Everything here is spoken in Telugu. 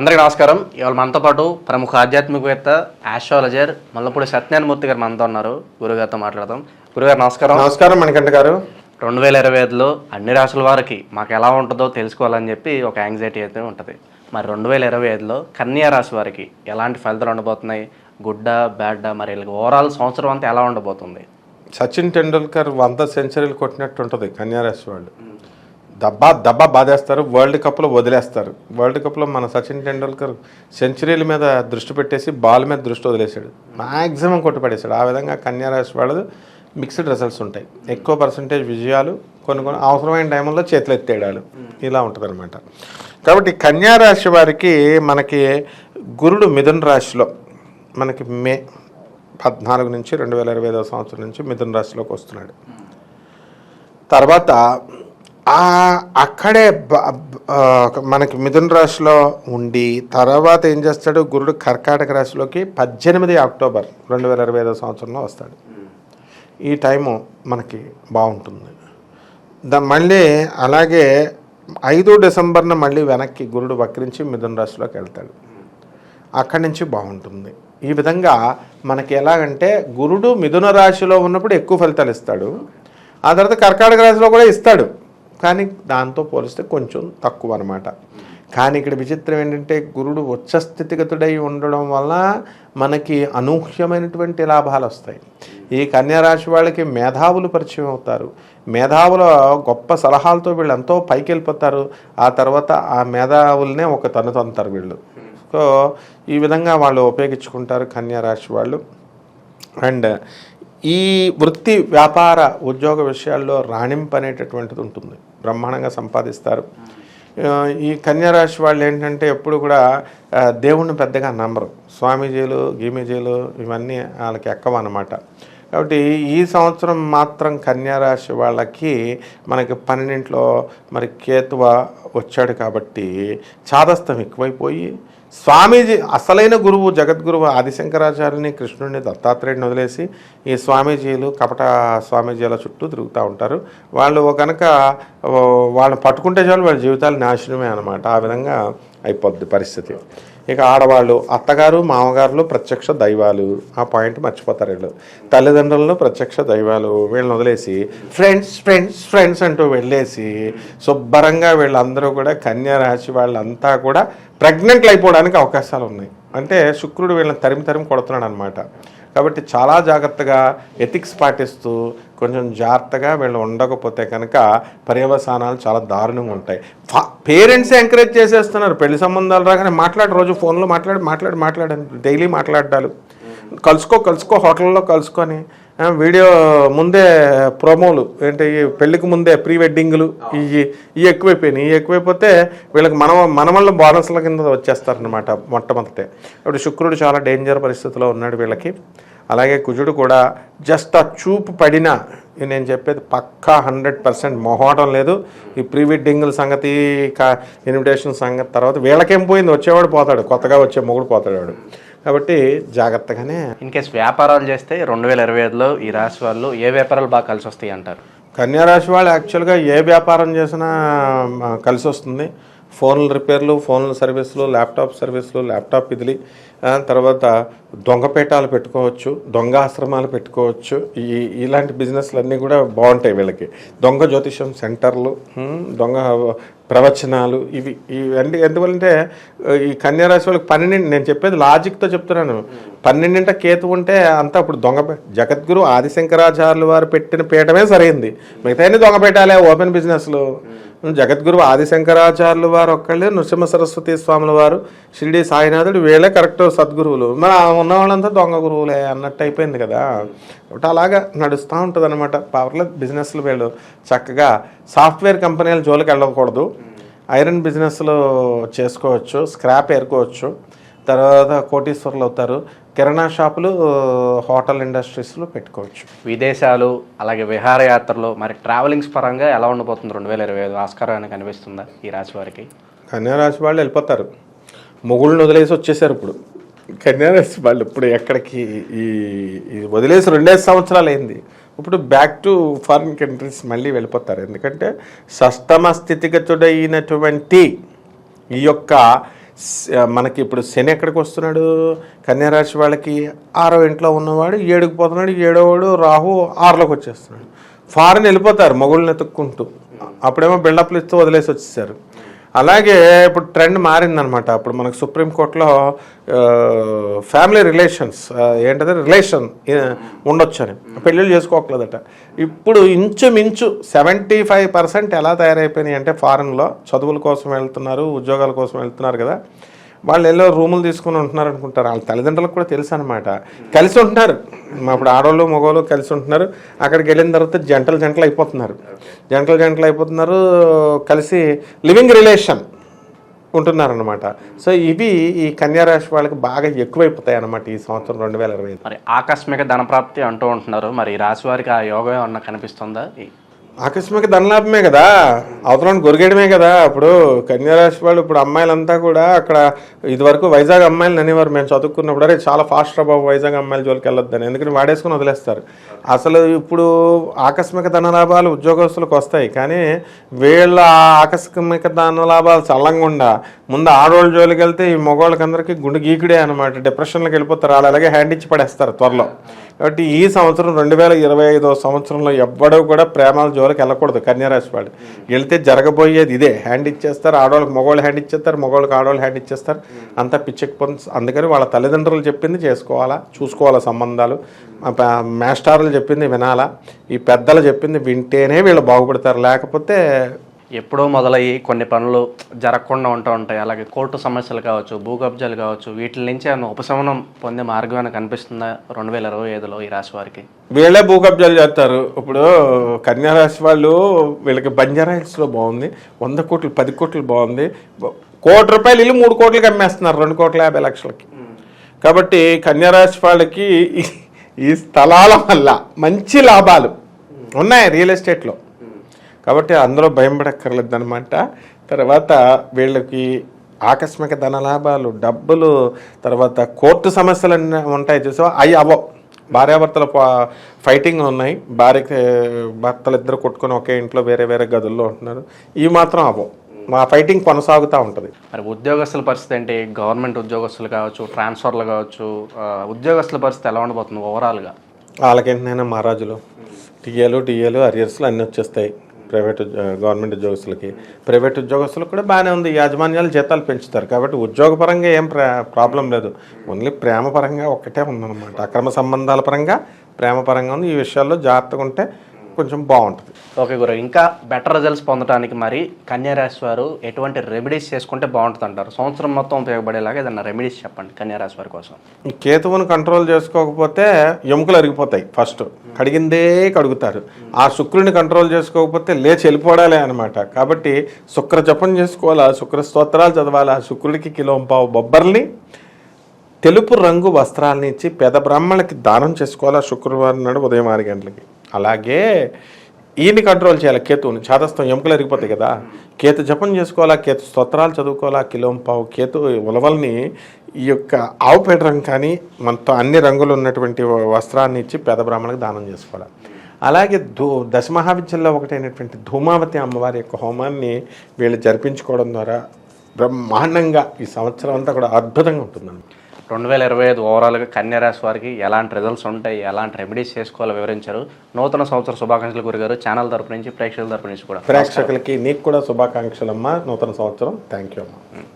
అందరికీ నమస్కారం. ఇవాళ మనతో పాటు ప్రముఖ ఆధ్యాత్మికవేత్త ఆస్ట్రాలజర్ ముల్లపూడి సత్యనారాయణమూర్తి గారు మనతో ఉన్నారు. గురుగారితో మాట్లాడదాం. గురుగారు నమస్కారం. నమస్కారం మణికంఠ గారు. 2025లో అన్ని రాశుల వారికి మాకు ఎలా ఉంటుందో తెలుసుకోవాలని చెప్పి ఒక యాంగ్జైటీ అయితే ఉంటుంది. మరి 2025లో కన్యా రాశి వారికి ఎలాంటి ఫలితాలు ఉండబోతున్నాయి? గుడ్డ బ్యాడ్? మరి ఓవరాల్ సంవత్సరం అంతా ఎలా ఉండబోతుంది? సచిన్ టెండూల్కర్ 100 సెంచరీలు కొట్టినట్టు ఉంటుంది కన్యా రాశి వాళ్ళు. దబ్బా బాధేస్తారు, వరల్డ్ కప్లో వదిలేస్తారు. వరల్డ్ కప్లో మన సచిన్ టెండూల్కర్ సెంచరీల మీద దృష్టి పెట్టేసి బాల్ మీద దృష్టి వదిలేశాడు, మ్యాక్సిమం కొట్టుపడేశాడు. ఆ విధంగా కన్యా రాశి వాళ్ళది మిక్స్డ్ రిజల్ట్స్ ఉంటాయి. ఎక్కువ పర్సంటేజ్ విజయాలు, కొన్ని అవసరమైన టైంలో చేతులు ఎత్తేయడాలు, ఇలా ఉంటుంది అనమాట. కాబట్టి కన్యా రాశి వారికి మనకి గురుడు మిథున రాశిలో మనకి మే 14 నుంచి 2025 సంవత్సరం నుంచి మిథున రాశిలోకి వస్తున్నాడు. తర్వాత అక్కడే మనకి మిథున రాశిలో ఉండి తర్వాత ఏం చేస్తాడు, గురుడు కర్కాటక రాశిలోకి 18 అక్టోబర్ 2025 సంవత్సరంలో వస్తాడు. ఈ టైము మనకి బాగుంటుంది. మళ్ళీ అలాగే 5 డిసెంబర్న మళ్ళీ వెనక్కి గురుడు వక్రించి మిథున రాశిలోకి వెళ్తాడు. అక్కడి నుంచి బాగుంటుంది. ఈ విధంగా మనకి ఎలాగంటే గురుడు మిథున రాశిలో ఉన్నప్పుడు ఎక్కువ ఫలితాలు ఇస్తాడు, ఆ తర్వాత కర్కాటక రాశిలో కూడా ఇస్తాడు, కానీ దాంతో పోలిస్తే కొంచెం తక్కువ అనమాట. కానీ ఇక్కడ విచిత్రం ఏంటంటే గురుడు ఉచ్చస్థితిగతుడై ఉండడం వల్ల మనకి అనూహ్యమైనటువంటి లాభాలు వస్తాయి. ఈ కన్యారాశి వాళ్ళకి మేధావులు పరిచయం అవుతారు. మేధావుల గొప్ప సలహాలతో వీళ్ళు ఎంతో పైకి వెళ్ళిపోతారు. ఆ తర్వాత ఆ మేధావులనే ఒక తనుతంటారు వీళ్ళు. సో ఈ విధంగా వాళ్ళు ఉపయోగించుకుంటారు కన్యారాశి వాళ్ళు. అండ్ ఈ వృత్తి వ్యాపార ఉద్యోగ విషయాల్లో రాణింపు అనేటటువంటిది ఉంటుంది, బ్రహ్మాండంగా సంపాదిస్తారు. ఈ కన్యారాశి వాళ్ళు ఏంటంటే ఎప్పుడు కూడా దేవుణ్ణి పెద్దగా నమ్మరు. స్వామీజీలు గీమీజీలు ఇవన్నీ వాళ్ళకి ఎక్కవన్నమాట. కాబట్టి ఈ సంవత్సరం మాత్రం కన్యారాశి వాళ్ళకి మనకి 12 మరి కేతువ వచ్చాడు కాబట్టి చాదస్తం ఎక్కువైపోయి స్వామీజీ అసలైన గురువు జగద్గురువు ఆదిశంకరాచార్యుని కృష్ణుడిని దత్తాత్రేయుడిని వదిలేసి ఈ స్వామీజీలు కపట స్వామీజీల చుట్టూ తిరుగుతూ ఉంటారు. వాళ్ళు కనుక వాళ్ళని పట్టుకుంటే చాలు వాళ్ళ జీవితాలు నాశనమే అనమాట. ఆ విధంగా అయిపోద్ది పరిస్థితి. ఇక ఆడవాళ్ళు అత్తగారు మామగారులు ప్రత్యక్ష దైవాలు, ఆ పాయింట్ మర్చిపోతారు వీళ్ళు. తల్లిదండ్రులను ప్రత్యక్ష దైవాలు, వీళ్ళని వదిలేసి ఫ్రెండ్స్ ఫ్రెండ్స్ ఫ్రెండ్స్ అంటూ వెళ్ళేసి శుభ్రంగా వీళ్ళందరూ కూడా కన్యా రాశి వాళ్ళంతా కూడా ప్రెగ్నెంట్లు అయిపోవడానికి అవకాశాలు ఉన్నాయి. అంటే శుక్రుడు వీళ్ళని తరిమి కొడుతున్నాడు అనమాట. కాబట్టి చాలా జాగ్రత్తగా ఎథిక్స్ పాటిస్తూ కొంచెం జాగ్రత్తగా వీళ్ళు ఉండకపోతే కనుక పర్యవసానాలు చాలా దారుణంగా ఉంటాయి. పేరెంట్సే ఎంకరేజ్ చేసేస్తున్నారు, పెళ్లి సంబంధాలు రాగానే రోజు ఫోన్లో మాట్లాడని డైలీ మాట్లాడాలి, కలుసుకో హోటల్లో కలుసుకొని వీడియో ముందే ప్రోమోలు ఏంటి, పెళ్లికి ముందే ప్రీ వెడ్డింగ్లు ఇవి ఎక్కువైపోతే వీళ్ళకి మనమల్ల బోనస్ల కింద వచ్చేస్తారనమాట మొట్టమొదటే. ఇప్పుడు శుక్రుడు చాలా డేంజర్ పరిస్థితిలో ఉన్నాడు వీళ్ళకి. అలాగే కుజుడు కూడా జస్ట్ ఆ చూపు పడినా, నేను చెప్పేది పక్కా 100% మొహోటం లేదు. ఈ ప్రీ వెడ్డింగ్ల సంగతి, ఇన్విటేషన్ సంగతి తర్వాత వీళ్ళకేం పోయింది, వచ్చేవాడు పోతాడు, కొత్తగా వచ్చే మొగుడు పోతాడు వాడు. కాబట్టి జాగ్రత్తగానే. ఇన్ కేసు వ్యాపారాలు చేస్తే 2025లో ఈ రాశి వాళ్ళు ఏ వ్యాపారాలు బాగా కలిసి వస్తాయి అంటారు? కన్యా రాశి వాళ్ళు యాక్చువల్గా ఏ వ్యాపారం చేసినా కలిసి వస్తుంది. ఫోన్ల రిపేర్లు, ఫోన్ల సర్వీసులు, ల్యాప్టాప్ సర్వీసులు, ల్యాప్టాప్ ఇదిలి, తర్వాత దొంగపేటాలు పెట్టుకోవచ్చు, దొంగ ఆశ్రమాలు పెట్టుకోవచ్చు. ఇలాంటి బిజినెస్లు అన్నీ కూడా బాగుంటాయి వీళ్ళకి. దొంగ జ్యోతిషం సెంటర్లు, దొంగ ప్రవచనాలు, ఇవన్నీ ఎందుకంటే ఈ కన్యారాశి వాళ్ళకి 12, నేను చెప్పేది లాజిక్తో చెప్తున్నాను, 12 కేతు ఉంటే అంతా ఇప్పుడు జగద్గురు ఆదిశంకరాచార్యులు వారు పెట్టిన పీఠమే సరైంది. మిగతా దొంగపేటాలే, ఓపెన్ బిజినెస్లు. జగద్గురు ఆదిశంకరాచార్యులు వారు ఒక్కళ్ళే, నృసింహ సరస్వతి స్వాముల వారు, షిరిడి సాయినాథుడు, వీళ్ళే కరెక్ట్ సద్గురువులు. మన ఉన్న వాళ్ళంతా దొంగ గురువులే అన్నట్టు అయిపోయింది కదా. కాబట్టి అలాగా నడుస్తూ ఉంటుంది అనమాట. పవర్లెస్ బిజినెస్లు వీళ్ళు చక్కగా సాఫ్ట్వేర్ కంపెనీల జోలికి వెళ్ళకూడదు, ఐరన్ బిజినెస్లు చేసుకోవచ్చు, స్క్రాప్ ఏరుకోవచ్చు, తర్వాత కోటీశ్వరులు అవుతారు. కిరాణా షాపులు, హోటల్ ఇండస్ట్రీస్లో పెట్టుకోవచ్చు. విదేశాలు అలాగే విహారయాత్రలు, మరి ట్రావెలింగ్స్ పరంగా ఎలా ఉండబోతుంది 2025? ఆస్కారం కనిపిస్తుందా ఈ రాశి వారికి? కన్యా రాశి వాళ్ళు వెళ్ళిపోతారు, మొగుళ్ళని వదిలేసి వచ్చేసారు. ఇప్పుడు కన్యా రాశి వాళ్ళు ఇప్పుడు ఎక్కడికి ఈ వదిలేసి 2 సంవత్సరాలు అయింది. ఇప్పుడు బ్యాక్ టు ఫారిన్ కంట్రీస్ మళ్ళీ వెళ్ళిపోతారు. ఎందుకంటే షష్టమ స్థితిగతుడైనటువంటి ఈ యొక్క మనకి ఇప్పుడు శని ఎక్కడికి వస్తున్నాడు, కన్యారాశి వాళ్ళకి 6వ ఇంట్లో ఉన్నవాడు 7కి పోతున్నాడు, 7వ రాహు 6లోకి వచ్చేస్తున్నాడు. ఫారెన్ వెళ్ళిపోతారు మొగుళ్ళని ఎత్తుక్కుంటూ, అప్పుడేమో బిల్డప్లు ఇస్తూ వదిలేసి వచ్చేసారు. అలాగే ఇప్పుడు ట్రెండ్ మారిందనమాట. అప్పుడు మనకు సుప్రీంకోర్టులో ఫ్యామిలీ రిలేషన్స్ ఏంటంటే రిలేషన్ ఉండొచ్చు అని, పెళ్ళిళ్ళు చేసుకోకలేదట. ఇప్పుడు ఇంచుమించు 75% ఎలా తయారైపోయినాయి అంటే ఫారెన్లో చదువుల కోసం వెళ్తున్నారు, ఉద్యోగాల కోసం వెళ్తున్నారు కదా, వాళ్ళు ఎల్లో రూములు తీసుకుని ఉంటున్నారు అనుకుంటారు. వాళ్ళ తల్లిదండ్రులకు కూడా తెలుసు అనమాట, కలిసి ఉంటున్నారు. ఇప్పుడు ఆడవాళ్ళు మగవాళ్ళు కలిసి ఉంటున్నారు. అక్కడికి వెళ్ళిన తర్వాత జంటలు అయిపోతున్నారు, కలిసి లివింగ్ రిలేషన్ ఉంటున్నారనమాట. సో ఇవి ఈ కన్యారాశి వాళ్ళకి బాగా ఎక్కువైపోతాయి అన్నమాట ఈ సంవత్సరం 2025. మరి ఆకస్మిక ధనప్రాప్తి అంటూ ఉంటున్నారు, మరి ఈ రాశి వారికి ఆ యోగం ఏమన్నా కనిపిస్తుందా? ఆకస్మిక ధనలాభమే కదా, అవతలని గొరిగేయడమే కదా. ఇప్పుడు కన్యారాశి వాళ్ళు ఇప్పుడు అమ్మాయిలంతా కూడా అక్కడ ఇదివరకు వైజాగ్ అమ్మాయిలు అనేవారు మేము చదువుకున్నప్పుడు, అరే చాలా ఫాస్ట్ రా బాబు వైజాగ్ అమ్మాయిల జోలికి వెళ్ళొద్దని, ఎందుకంటే వాడేసుకుని వదిలేస్తారు. అసలు ఇప్పుడు ఆకస్మిక ధనలాభాలు ఉద్యోగస్తులకు వస్తాయి, కానీ వీళ్ళ ఆకస్మిక ధనలాభాలు చల్లంగా ముందు ఆడవాళ్ళ జోలికి వెళ్తే ఈ మగవాళ్ళకి అందరికీ గుండె గీకుడే అనమాట, డిప్రెషన్లోకి వెళ్ళిపోతారు. వాళ్ళు అలాగే హ్యాండ్ ఇచ్చి పడేస్తారు త్వరలో. కాబట్టి ఈ సంవత్సరం 2025 సంవత్సరంలో ఎవ్వడూ కూడా ప్రేమాల జోలికి వెళ్ళకూడదు కన్యారాశి వాళ్ళు. వెళ్తే జరగబోయేది ఇదే, హ్యాండ్ ఇచ్చేస్తారు. ఆడవాళ్ళకి మగవాళ్ళు హ్యాండ్ ఇచ్చేస్తారు, మగవాళ్ళకి ఆడవాళ్ళు హ్యాండ్ ఇచ్చేస్తారు, అంతా పిచ్చెక్కిపోతుంది. అందుకని వాళ్ళ తల్లిదండ్రులు చెప్పింది చేసుకోవాలా, చూసుకోవాలా సంబంధాలు. మాస్టర్లు చెప్పింది వినాలా, ఈ పెద్దలు చెప్పింది వింటేనే వీళ్ళు బాగుపడతారు. లేకపోతే ఎప్పుడో మొదలయ్యి కొన్ని పనులు జరగకుండా ఉంటూ ఉంటాయి. అలాగే కోర్టు సమస్యలు కావచ్చు, భూ కబ్జాలు కావచ్చు, వీటి నుంచి ఏమైనా ఉపశమనం పొందే మార్గం ఏమైనా కనిపిస్తుందా 2025లో ఈ రాశి వారికి? వీళ్ళే భూ కబ్జాలు చేస్తారు. ఇప్పుడు కన్యారాశి వాళ్ళు వీళ్ళకి బంజారా హిల్స్లో బాగుంది, 100 కోట్లు 10 కోట్లు బాగుంది, ₹1 ఇల్లు 3 కోట్లకి అమ్మేస్తున్నారు, 2,50,00,000. కాబట్టి కన్యారాశి వాళ్ళకి ఈ స్థలాల వల్ల మంచి లాభాలు ఉన్నాయి రియల్ ఎస్టేట్లో. కాబట్టి అందులో భయం పడక్కర్లేదు అనమాట. తర్వాత వీళ్ళకి ఆకస్మిక ధనలాభాలు, డబ్బులు, తర్వాత కోర్టు సమస్యలు అన్నీ ఉంటాయి చూసావా, అవి అవ్వవు. భార్యాభర్తల ఫైటింగ్ ఉన్నాయి, భర్తలు ఇద్దరు కొట్టుకొని ఒకే ఇంట్లో వేరే వేరే గదుల్లో ఉంటున్నారు, ఇవి మాత్రం అవ్వవు. మా ఫైటింగ్ కొనసాగుతూ ఉంటుంది. మరి ఉద్యోగస్తుల పరిస్థితి ఏంటి? గవర్నమెంట్ ఉద్యోగస్తులు కావచ్చు, ట్రాన్స్ఫర్లు కావచ్చు, ఉద్యోగస్తుల పరిస్థితి ఎలా ఉండబోతుంది ఓవరాల్గా? వాళ్ళకేంటైనా మహారాజులు టీఏలు అరియర్స్లు అన్నీ వచ్చేస్తాయి గవర్నమెంట్ ఉద్యోగస్తులకి. ప్రైవేట్ ఉద్యోగస్తులకు కూడా బాగానే ఉంది, యాజమాన్యాలు జీతాలు పెంచుతారు. కాబట్టి ఉద్యోగపరంగా ఏం ప్రాబ్లం లేదు, ఓన్లీ ప్రేమ పరంగా ఒక్కటే ఉందన్నమాట. అక్రమ సంబంధాల పరంగా ప్రేమ పరంగా ఉంది. ఈ విషయాల్లో జాగ్రత్తగా ఉంటే కొంచెం బాగుంటుంది. ఓకే గురు, ఇంకా బెటర్ రిజల్ట్స్ పొందడానికి మరి కన్యారాశి వారు ఎటువంటి రెమెడీస్ చేసుకుంటే బాగుంటుంది అంటారు? సంవత్సరం మొత్తం ఉపయోగపడేలాగా ఏదన్నా రెమెడీస్ చెప్పండి కన్యారాశి వారి కోసం. ఈ కేతువును కంట్రోల్ చేసుకోకపోతే ఎముకలు అరిగిపోతాయి, ఫస్ట్ కడిగిందే కడుగుతారు. ఆ శుక్రుని కంట్రోల్ చేసుకోకపోతే లేచి వెళ్ళిపోవడాలే అనమాట. కాబట్టి శుక్ర జపం చేసుకోవాలా, శుక్ర స్తోత్రాలు చదవాలా, శుక్రుడికి 1.5 కిలో బొబ్బర్ని తెలుపు రంగు వస్త్రాలని ఇచ్చి పేద బ్రాహ్మణులకి దానం చేసుకోవాలా శుక్రవారం నాడు ఉదయం 6 గంటలకి. అలాగే ఈయన్ని కంట్రోల్ చేయాలి, కేతువుని. చాదస్తం ఎముకలు ఎరిగిపోతాయి కదా, కేతు జపం చేసుకోవాలా, కేతు స్తోత్రాలు చదువుకోవాలా, 1.5 కిలో కేతు ఉలవల్ని ఈ యొక్క ఆవు పేడ రంగు కానీ మనతో అన్ని రంగులు ఉన్నటువంటి వస్త్రాన్ని ఇచ్చి పేద బ్రాహ్మణులకు దానం చేసుకోవాలి. అలాగే దశమహావిద్యల్లో ఒకటైనటువంటి ధూమావతి అమ్మవారి యొక్క హోమాన్ని వీళ్ళు జరిపించుకోవడం ద్వారా బ్రహ్మాండంగా ఈ సంవత్సరం అంతా కూడా అద్భుతంగా ఉంటుందండి. 2025 ఓవరాల్గా కన్యారాశి వారికి ఎలాంటి రిజల్ట్స్ ఉంటాయి, ఎలాంటి రెమెడీస్ చేసుకోవాలో వివరించారు. నూతన సంవత్సర శుభాకాంక్షలు గురుగారు. ఛానల్ తరపు నుంచి, ప్రేక్షకుల తరపు నుంచి కూడా. ప్రేక్షకులకి నీకు కూడా శుభాకాంక్షలు అమ్మా, నూతన సంవత్సరం. థ్యాంక్ యూ అమ్మా.